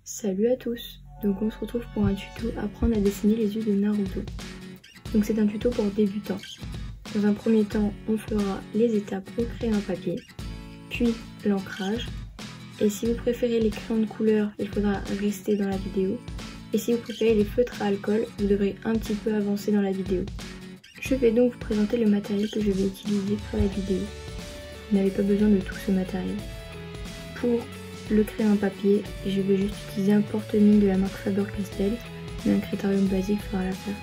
Salut à tous. Donc on se retrouve pour un tuto apprendre à dessiner les yeux de Naruto. Donc c'est un tuto pour débutants. Dans un premier temps, on fera les étapes au crayon papier, puis l'ancrage. Et si vous préférez les crayons de couleur, il faudra rester dans la vidéo. Et si vous préférez les feutres à alcool, vous devrez un petit peu avancer dans la vidéo. Je vais donc vous présenter le matériel que je vais utiliser pour la vidéo. Vous n'avez pas besoin de tout ce matériel. Pour le crayon papier, je vais juste utiliser un porte-mine de la marque Faber-Castell, mais un critérium basique fera l'affaire.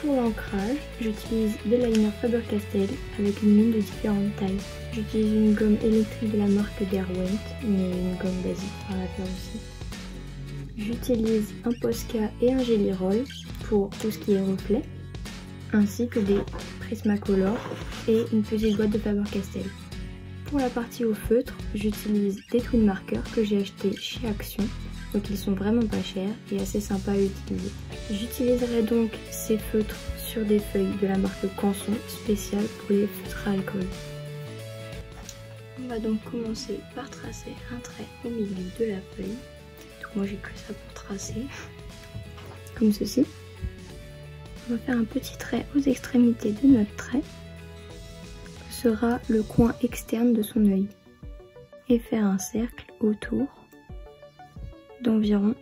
Pour l'ancrage, j'utilise des liners Faber-Castell avec une mine de différentes tailles. J'utilise une gomme électrique de la marque Derwent, mais une gomme basique fera l'affaire aussi. J'utilise un Posca et un Jelly Roll pour tout ce qui est reflet, ainsi que des Prismacolor et une petite boîte de Faber-Castell. Pour la partie au feutre, j'utilise des twin markers que j'ai achetés chez Action, donc ils sont vraiment pas chers et assez sympas à utiliser. J'utiliserai donc ces feutres sur des feuilles de la marque Canson, spéciale pour les feutres à alcool. On va donc commencer par tracer un trait au milieu de la feuille. Donc moi j'ai que ça pour tracer, comme ceci. On va faire un petit trait aux extrémités de notre trait. Sera le coin externe de son œil et faire un cercle autour d'environ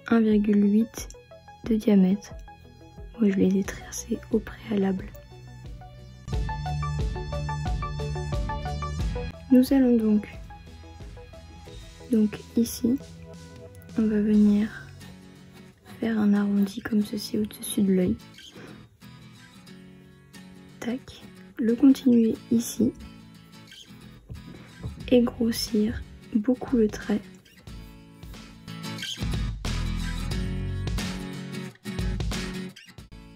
1,8 de diamètre. Moi je les ai tracés au préalable. Nous allons donc ici, on va venir faire un arrondi comme ceci au-dessus de l'œil. Tac. Le continuer ici et grossir beaucoup le trait.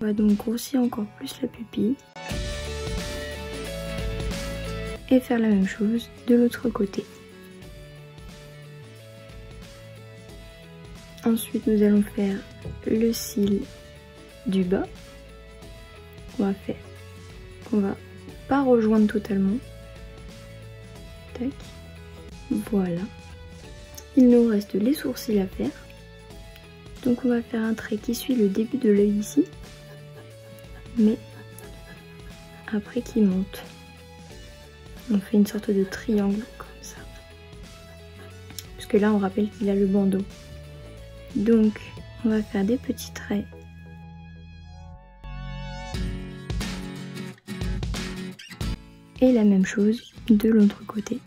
On va donc grossir encore plus la pupille et faire la même chose de l'autre côté. Ensuite nous allons faire le cil du bas qu'on va pas rejoindre totalement. Tac. Voilà. Il nous reste les sourcils à faire. Donc on va faire un trait qui suit le début de l'œil ici, mais après qui monte. On fait une sorte de triangle comme ça. Parce que là on rappelle qu'il a le bandeau. Donc on va faire des petits traits. Et la même chose de l'autre côté.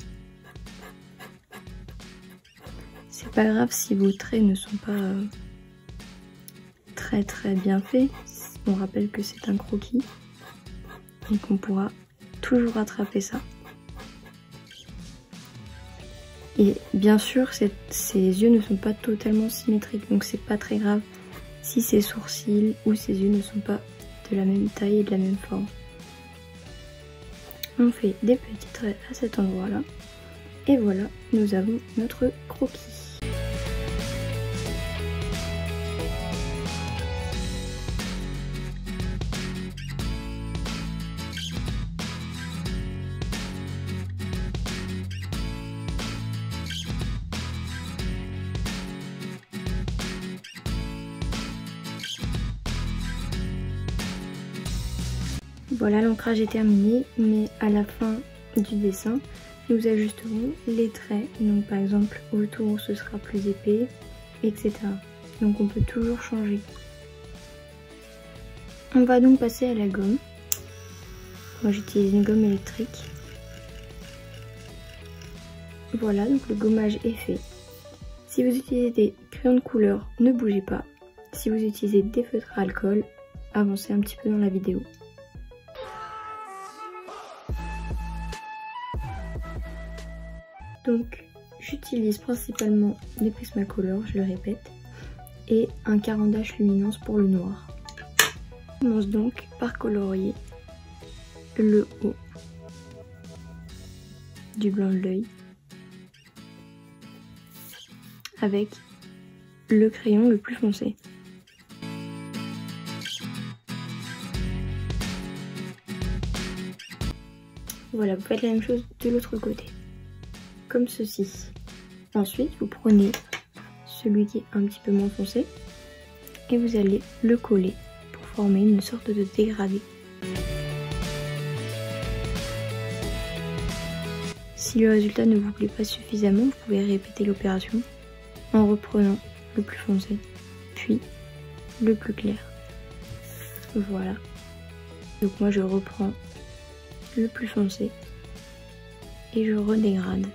C'est pas grave si vos traits ne sont pas très bien faits. On rappelle que c'est un croquis et qu'on pourra toujours rattraper ça. Et bien sûr, ses yeux ne sont pas totalement symétriques, donc c'est pas très grave si ses sourcils ou ses yeux ne sont pas de la même taille et de la même forme. On fait des petits traits à cet endroit-là. Et voilà, nous avons notre croquis. Voilà, l'ancrage est terminé, mais à la fin du dessin, nous ajusterons les traits. Donc par exemple, autour ce sera plus épais, etc. Donc on peut toujours changer. On va donc passer à la gomme. Moi j'utilise une gomme électrique. Voilà, donc le gommage est fait. Si vous utilisez des crayons de couleur, ne bougez pas. Si vous utilisez des feutres à alcool, avancez un petit peu dans la vidéo. Donc j'utilise principalement des Prismacolor, je le répète, et un Caran d'Ache Luminance pour le noir. Je commence donc par colorier le haut du blanc de l'œil avec le crayon le plus foncé. Voilà, vous faites la même chose de l'autre côté. Comme ceci. Ensuite, vous prenez celui qui est un petit peu moins foncé et vous allez le coller pour former une sorte de dégradé. Si le résultat ne vous plaît pas suffisamment, vous pouvez répéter l'opération en reprenant le plus foncé, puis le plus clair. Voilà. Donc moi je reprends le plus foncé et je redégrade.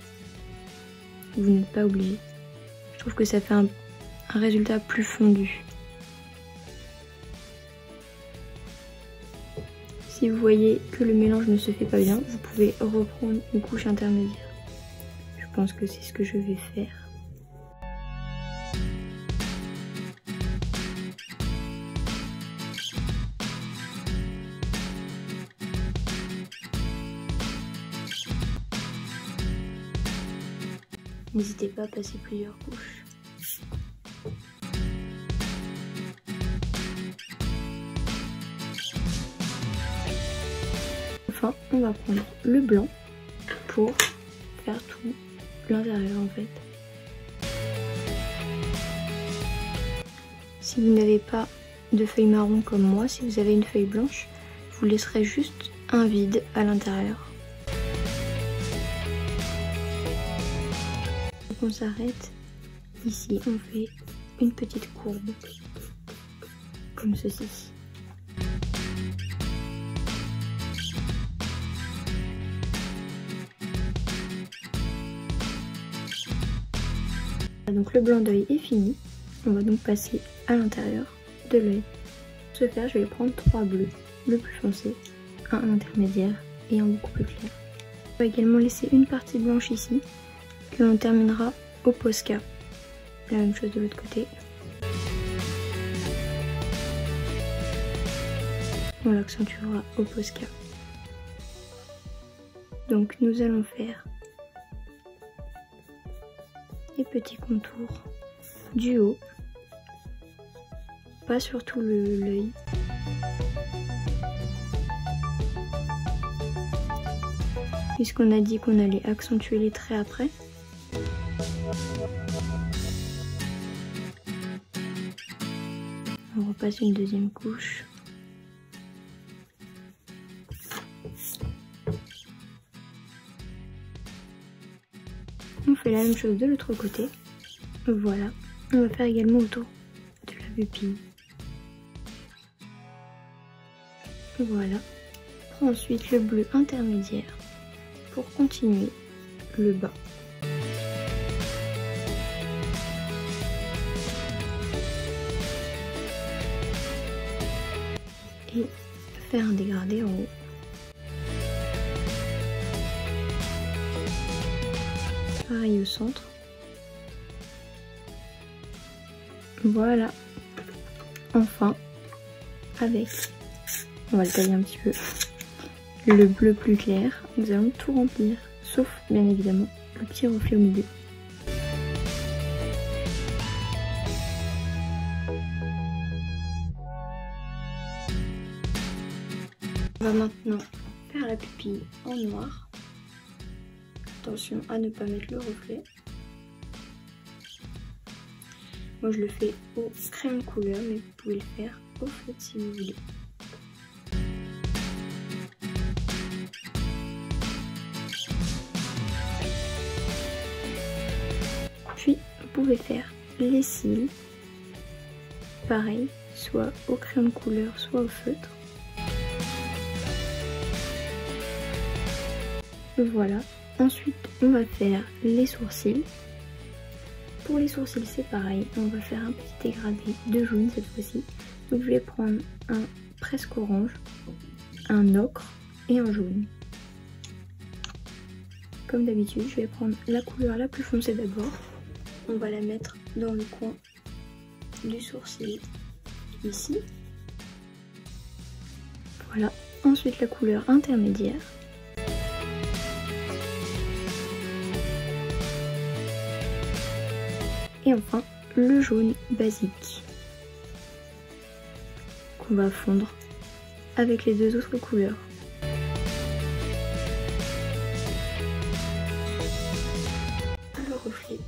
Vous n'êtes pas obligé. Je trouve que ça fait un résultat plus fondu. Si vous voyez que le mélange ne se fait pas bien, vous pouvez reprendre une couche intermédiaire. Je pense que c'est ce que je vais faire. N'hésitez pas à passer plusieurs couches. Enfin, on va prendre le blanc pour faire tout l'intérieur en fait. Si vous n'avez pas de feuille marron comme moi, si vous avez une feuille blanche, vous laisserez juste un vide à l'intérieur. On s'arrête ici, on fait une petite courbe comme ceci. Donc le blanc d'œil est fini, on va donc passer à l'intérieur de l'œil. Pour ce faire, je vais prendre 3 bleus, le plus foncé, un intermédiaire et un beaucoup plus clair. On va également laisser une partie blanche ici, que l'on terminera au Posca. La même chose de l'autre côté. On l'accentuera au Posca. Donc nous allons faire des petits contours du haut, pas sur tout l'œil. Puisqu'on a dit qu'on allait accentuer les traits après. On repasse une deuxième couche. On fait la même chose de l'autre côté. Voilà. On va faire également autour de la pupille. Voilà. On prend ensuite le bleu intermédiaire pour continuer le bas. Et faire un dégradé en haut. Pareil au centre. Voilà. Enfin, avec, on va le tailler un petit peu, le bleu plus clair, nous allons tout remplir, sauf bien évidemment le petit reflet au milieu. On va maintenant faire la pupille en noir. Attention à ne pas mettre le reflet. Moi je le fais au crème couleur, mais vous pouvez le faire au feutre si vous voulez. Puis vous pouvez faire les cils, pareil, soit au crayon de couleur, soit au feutre. Voilà. Ensuite, on va faire les sourcils. Pour les sourcils, c'est pareil. On va faire un petit dégradé de jaune cette fois-ci. Donc, je vais prendre un presque orange, un ocre et un jaune. Comme d'habitude, je vais prendre la couleur la plus foncée d'abord. On va la mettre dans le coin du sourcil, ici. Voilà. Ensuite, la couleur intermédiaire. Et enfin, le jaune basique qu'on va fondre avec les deux autres couleurs. Le reflet.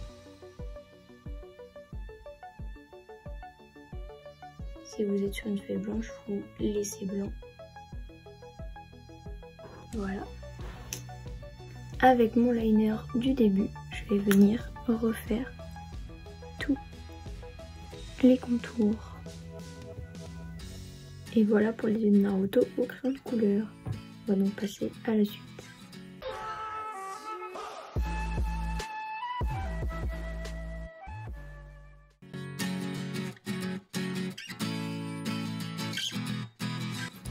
Si vous êtes sur une feuille blanche, vous laissez blanc. Voilà. Avec mon liner du début, je vais venir refaire tous les contours. Et voilà pour les yeux de Naruto au crayon de couleur. On va donc passer à la suite.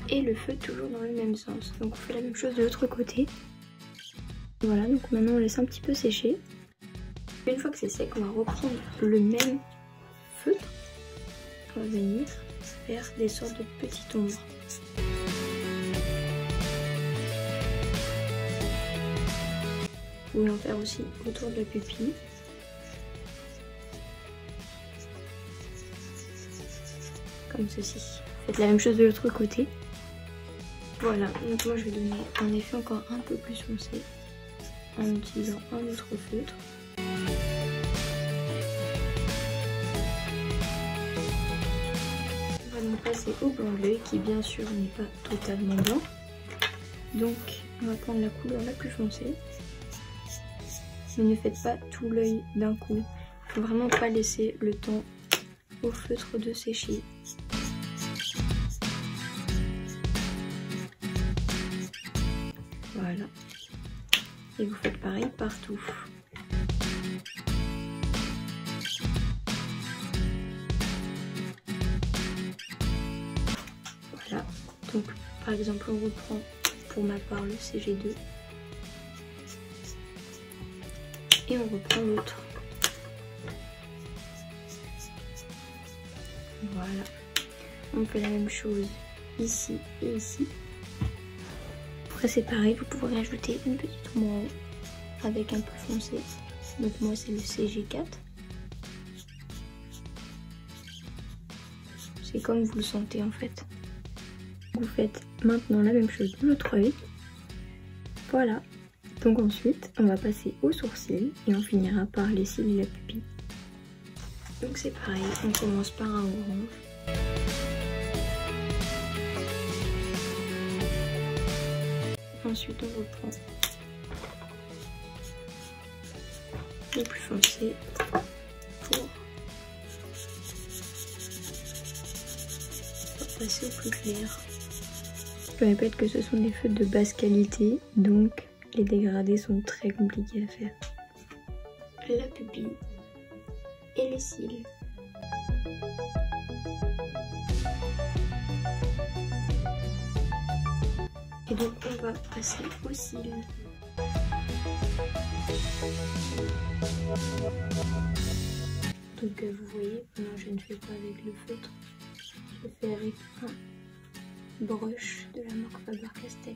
Et le feu toujours dans le même sens. Donc on fait la même chose de l'autre côté. Voilà, donc maintenant on laisse un petit peu sécher. Une fois que c'est sec, on va reprendre le même feutre. On va venir faire des sortes de petites ombres. Vous pouvez en faire aussi autour de la pupille. Comme ceci. Faites la même chose de l'autre côté. Voilà, donc moi je vais donner un effet encore un peu plus foncé en utilisant un autre feutre. On va donc passer au blanc de l'œil qui bien sûr n'est pas totalement blanc. Donc on va prendre la couleur la plus foncée. Mais ne faites pas tout l'œil d'un coup. Il ne faut vraiment pas laisser le temps au feutre de sécher. Voilà. Et vous faites pareil partout. Voilà. Donc par exemple on reprend pour ma part le CG2. Et on reprend l'autre. Voilà. On fait la même chose ici et ici. Après c'est pareil, vous pouvez rajouter une petite ombre en haut avec un peu foncé. Donc moi c'est le CG4. C'est comme vous le sentez en fait. Vous faites maintenant la même chose de l'autre œil. Voilà. Donc ensuite, on va passer aux sourcils et on finira par les cils et la pupille. Donc c'est pareil, on commence par un orange. Ensuite on reprend le plus foncé pour passer au plus clair. Je répète que ce sont des feutres de basse qualité, donc les dégradés sont très compliqués à faire. La pupille et les cils. Et donc on va passer aux cils. Donc vous voyez, non, je ne fais pas avec le feutre, je fais avec un brush de la marque Faber-Castell.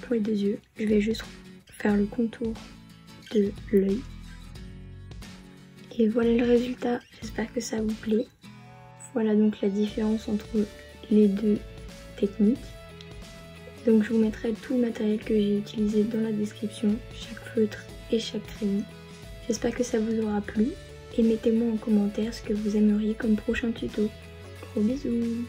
Pour les deux yeux, je vais juste faire le contour de l'œil. Et voilà le résultat, j'espère que ça vous plaît. Voilà donc la différence entre les deux techniques. Donc je vous mettrai tout le matériel que j'ai utilisé dans la description, chaque feutre et chaque crayon. J'espère que ça vous aura plu et mettez-moi en commentaire ce que vous aimeriez comme prochain tuto. Gros bisous!